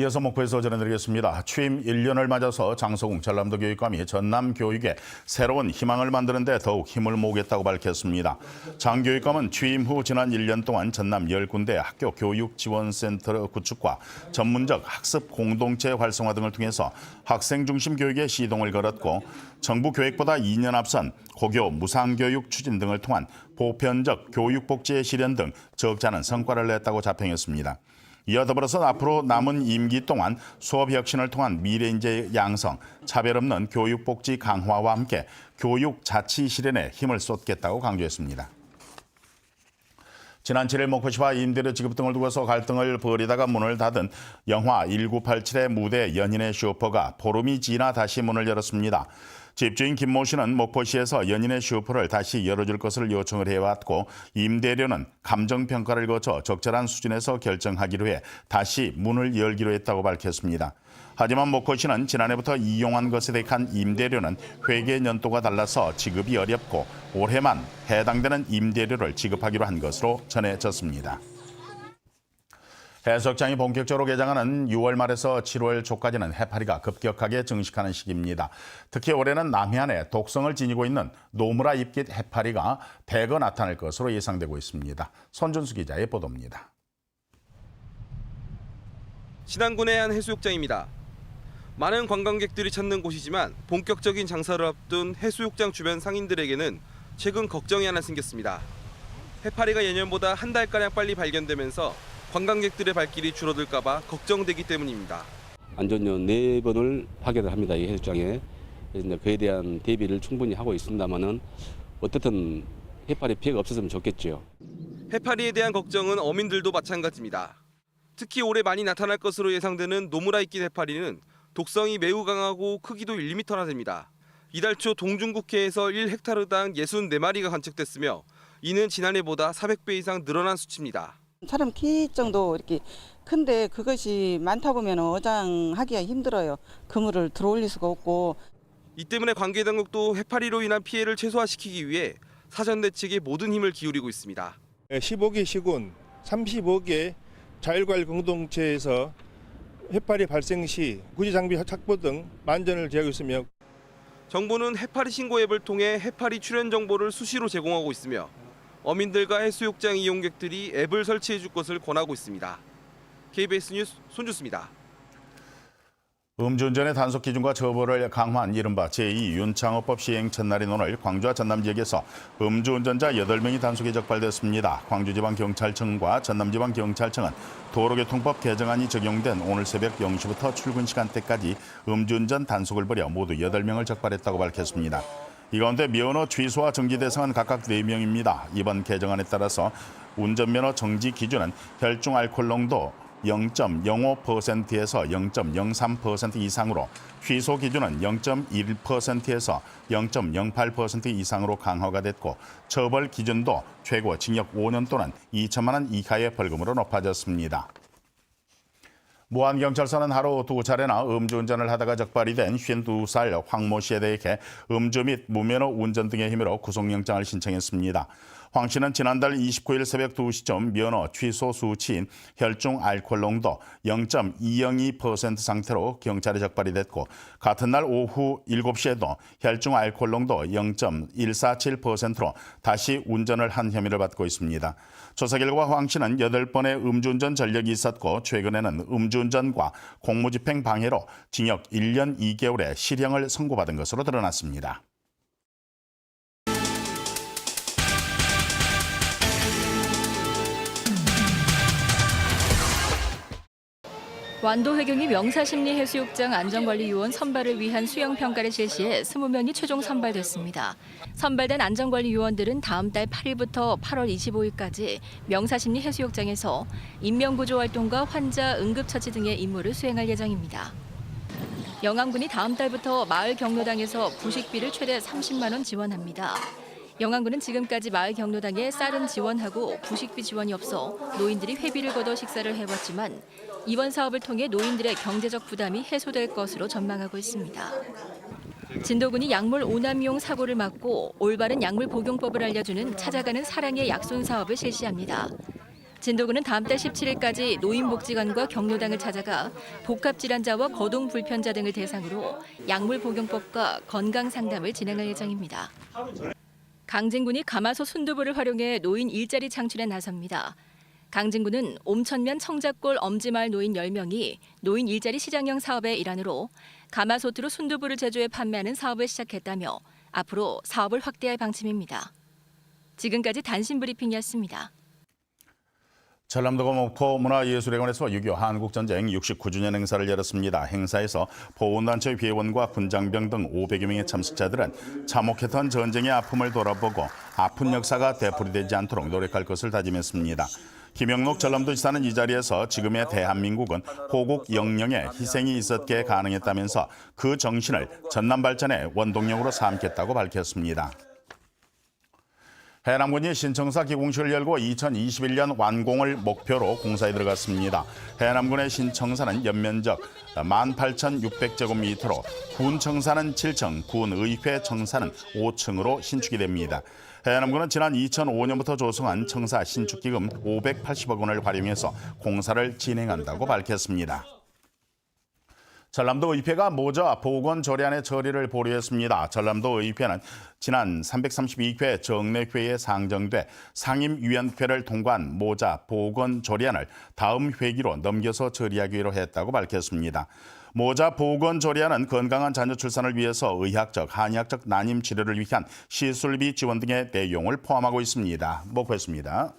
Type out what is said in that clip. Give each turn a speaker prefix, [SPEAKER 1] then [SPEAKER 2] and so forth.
[SPEAKER 1] 이어서 목포에서 전해드리겠습니다. 취임 1년을 맞아서 장서궁 전남도 교육감이 전남 교육에 새로운 희망을 만드는 데 더욱 힘을 모으겠다고 밝혔습니다. 장 교육감은 취임 후 지난 1년 동안 전남 10군데 학교 교육지원센터 구축과 전문적 학습 공동체 활성화 등을 통해서 학생 중심 교육에 시동을 걸었고 정부 계획보다 2년 앞선 고교 무상교육 추진 등을 통한 보편적 교육복지의 실현 등 적지 않은 성과를 냈다고 자평했습니다. 이어 더불어서 앞으로 남은 임기 동안 수업 혁신을 통한 미래인재 양성, 차별 없는 교육복지 강화와 함께 교육 자치 실현에 힘을 쏟겠다고 강조했습니다. 지난 7일 목포시와 임대료 지급 등을 두고서 갈등을 벌이다가 문을 닫은 영화 1987의 무대 연인의 슈퍼가 보름이 지나 다시 문을 열었습니다. 집주인 김모 씨는 목포시에서 연인의 슈퍼를 다시 열어줄 것을 요청을 해왔고 임대료는 감정평가를 거쳐 적절한 수준에서 결정하기로 해 다시 문을 열기로 했다고 밝혔습니다. 하지만 목포시는 지난해부터 이용한 것에 대한 임대료는 회계 연도가 달라서 지급이 어렵고 올해만 해당되는 임대료를 지급하기로 한 것으로 전해졌습니다. 해수욕장이 본격적으로 개장하는 6월 말에서 7월 초까지는 해파리가 급격하게 증식하는 시기입니다. 특히 올해는 남해안에 독성을 지니고 있는 노무라 잎깃 해파리가 대거 나타날 것으로 예상되고 있습니다. 손준수 기자의 보도입니다.
[SPEAKER 2] 신안군의 한 해수욕장입니다. 많은 관광객들이 찾는 곳이지만 본격적인 장사를 앞둔 해수욕장 주변 상인들에게는 최근 걱정이 하나 생겼습니다. 해파리가 예년보다 한 달가량 빨리 발견되면서 관광객들의 발길이 줄어들까 봐 걱정되기 때문입니다.
[SPEAKER 3] 안전요 4번을 파견을 합니다. 이 해수욕장에. 그에 대한 대비를 충분히 하고 있습니다만은 어떻든 해파리 피해가 없었으면 좋겠죠.
[SPEAKER 2] 해파리에 대한 걱정은 어민들도 마찬가지입니다. 특히 올해 많이 나타날 것으로 예상되는 노무라 잎깃 해파리는 독성이 매우 강하고 크기도 1m나 됩니다. 이달 초 동중국해에서 1헥타르당 64마리가 관측됐으며 이는 지난해보다 400배 이상 늘어난 수치입니다.
[SPEAKER 4] 사람 키 정도 이렇게 큰데 그것이 많다 보면 어장하기가 힘들어요. 그물을 들어올릴 수가 없고.
[SPEAKER 2] 이 때문에 관계당국도 해파리로 인한 피해를 최소화시키기 위해 사전 대책에 모든 힘을 기울이고 있습니다.
[SPEAKER 5] 15개 시군, 35개 자율관리 공동체에서 해파리 발생 시 구지 장비 착보 등 만전을 기하고 있으며
[SPEAKER 2] 정부는 해파리 신고 앱을 통해 해파리 출현 정보를 수시로 제공하고 있으며 어민들과 해수욕장 이용객들이 앱을 설치해 줄 것을 권하고 있습니다. KBS 뉴스 손주수입니다.
[SPEAKER 1] 음주운전의 단속 기준과 처벌을 강화한 이른바 제2 윤창호법 시행 첫날인 오늘 광주와 전남 지역에서 음주운전자 8명이 단속에 적발됐습니다. 광주지방경찰청과 전남지방경찰청은 도로교통법 개정안이 적용된 오늘 새벽 0시부터 출근 시간대까지 음주운전 단속을 벌여 모두 8명을 적발했다고 밝혔습니다. 이 가운데 면허 취소와 정지 대상은 각각 4명입니다. 이번 개정안에 따라서 운전면허 정지 기준은 혈중 알코올 농도 0.05%에서 0.03% 이상으로 취소 기준은 0.1%에서 0.08% 이상으로 강화가 됐고 처벌 기준도 최고 징역 5년 또는 2천만 원 이하의 벌금으로 높아졌습니다. 무안경찰서는 하루 2차례나 음주운전을 하다가 적발이 된 52살 황모 씨에 대해 음주 및 무면허 운전 등의 혐의로 구속영장을 신청했습니다. 황 씨는 지난달 29일 새벽 2시쯤 면허 취소 수치인 혈중 알코올 농도 0.202% 상태로 경찰에 적발이 됐고 같은 날 오후 7시에도 혈중 알코올 농도 0.147%로 다시 운전을 한 혐의를 받고 있습니다. 조사 결과 황 씨는 8번의 음주운전 전력이 있었고 최근에는 음주운전과 공무집행 방해로 징역 1년 2개월의 실형을 선고받은 것으로 드러났습니다.
[SPEAKER 6] 완도해경이 명사심리해수욕장 안전관리요원 선발을 위한 수영평가를 실시해 20명이 최종 선발됐습니다. 선발된 안전관리요원들은 다음 달 8일부터 8월 25일까지 명사심리해수욕장에서 인명구조활동과 환자 응급처치 등의 임무를 수행할 예정입니다. 영암군이 다음 달부터 마을 경로당에서 부식비를 최대 30만 원 지원합니다. 영암군은 지금까지 마을 경로당에 쌀은 지원하고 부식비 지원이 없어 노인들이 회비를 걷어 식사를 해왔지만 이번 사업을 통해 노인들의 경제적 부담이 해소될 것으로 전망하고 있습니다. 진도군이 약물 오남용 사고를 막고 올바른 약물 복용법을 알려주는 찾아가는 사랑의 약손 사업을 실시합니다. 진도군은 다음 달 17일까지 노인복지관과 경로당을 찾아가 복합질환자와 거동불편자 등을 대상으로 약물복용법과 건강상담을 진행할 예정입니다. 강진군이 가마솥 순두부를 활용해 노인 일자리 창출에 나섭니다. 강진군은 옴천면 청작골 엄지마을 노인 10명이 노인 일자리 시장형 사업의 일환으로 가마솥으로 순두부를 제조해 판매하는 사업을 시작했다며 앞으로 사업을 확대할 방침입니다. 지금까지 단신 브리핑이었습니다.
[SPEAKER 1] 전남도가 목포 문화예술회관에서 6.25 한국전쟁 69주년 행사를 열었습니다. 행사에서 보훈단체 회원과 군장병 등 500여 명의 참석자들은 참혹했던 전쟁의 아픔을 돌아보고 아픈 역사가 되풀이되지 않도록 노력할 것을 다짐했습니다. 김영록 전남도지사는 이 자리에서 지금의 대한민국은 호국 영령의 희생이 있었기에 가능했다면서 그 정신을 전남 발전의 원동력으로 삼겠다고 밝혔습니다. 해남군이 신청사 기공식을 열고 2021년 완공을 목표로 공사에 들어갔습니다. 해남군의 신청사는 연면적 18,600제곱미터로 군 청사는 7층, 군 의회 청사는 5층으로 신축이 됩니다. 해남군은 지난 2005년부터 조성한 청사 신축기금 580억 원을 활용해서 공사를 진행한다고 밝혔습니다. 전남도 의회가 모자 보건 조례안의 처리를 보류했습니다. 전남도 의회는 지난 332회 정례회의에 상정돼 상임위원회를 통과한 모자 보건 조례안을 다음 회기로 넘겨서 처리하기로 했다고 밝혔습니다. 모자 보건 조례안은 건강한 자녀 출산을 위해서 의학적, 한의학적 난임 치료를 위한 시술비 지원 등의 내용을 포함하고 있습니다. 목포였습니다.